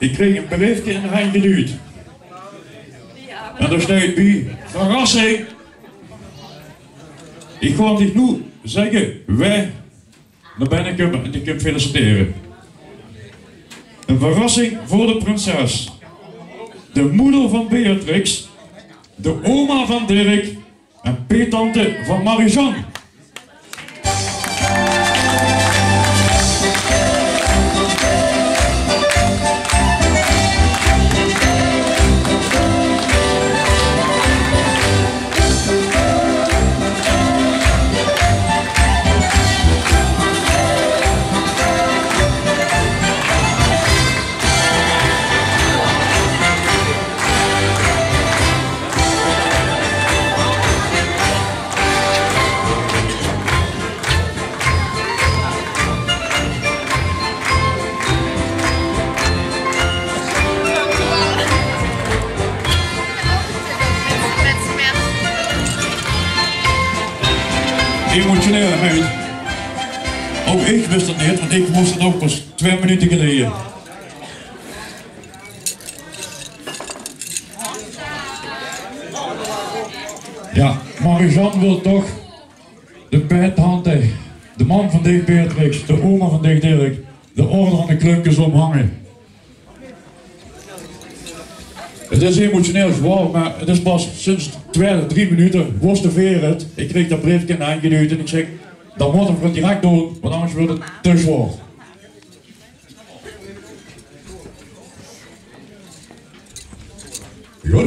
Ik kreeg een briefje in de hand geduwd. En daar staat bij, verrassing. Ik ga dit nu zeggen, wij, dan ben ik hem en ik hem feliciteren. Een verrassing voor de prinses. De moeder van Beatrix, de oma van Dirk en peetante van Marie-Jeanne. Emotioneel uit. Ook ik wist het niet, want ik moest het ook pas 2 minuten geleden. Ja, Marie-Jeanne wil toch de peetante, de man van Dick Beatrix, de oma van Dick Dirk, de orde van de klunkers omhangen. Het is emotioneel zwaar, maar het is pas sinds 2, 3 minuten worst weer het. Ik kreeg dat briefje aangeduwd en ik zeg, dan moet ik het direct doen, want anders wordt het te zwaar. Ja.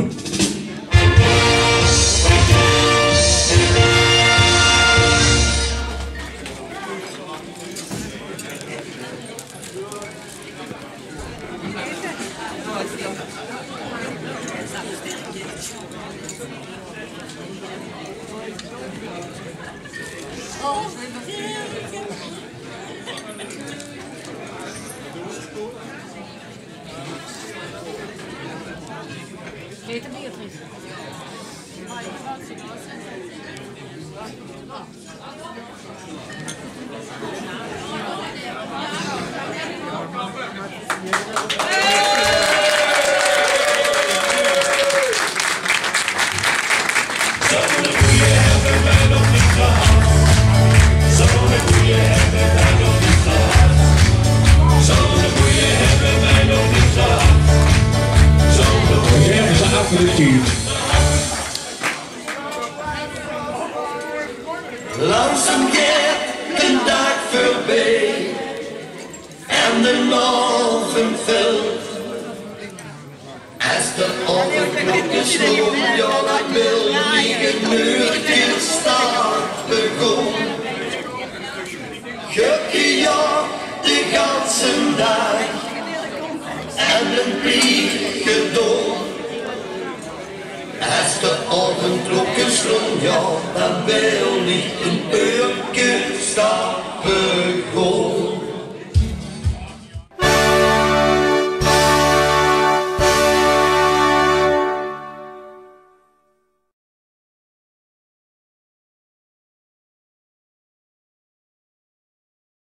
Peter Beatrix. Langzaam gaat de dag voorbij en de morgen vult. Als de ochtendklok sloeg, ja dan wil ik een uurtje start begon. Gejaagd de ganse dag en een brief gedaan. Als de ochtendklok sloeg, ja dan wil ik een uurtje start begon.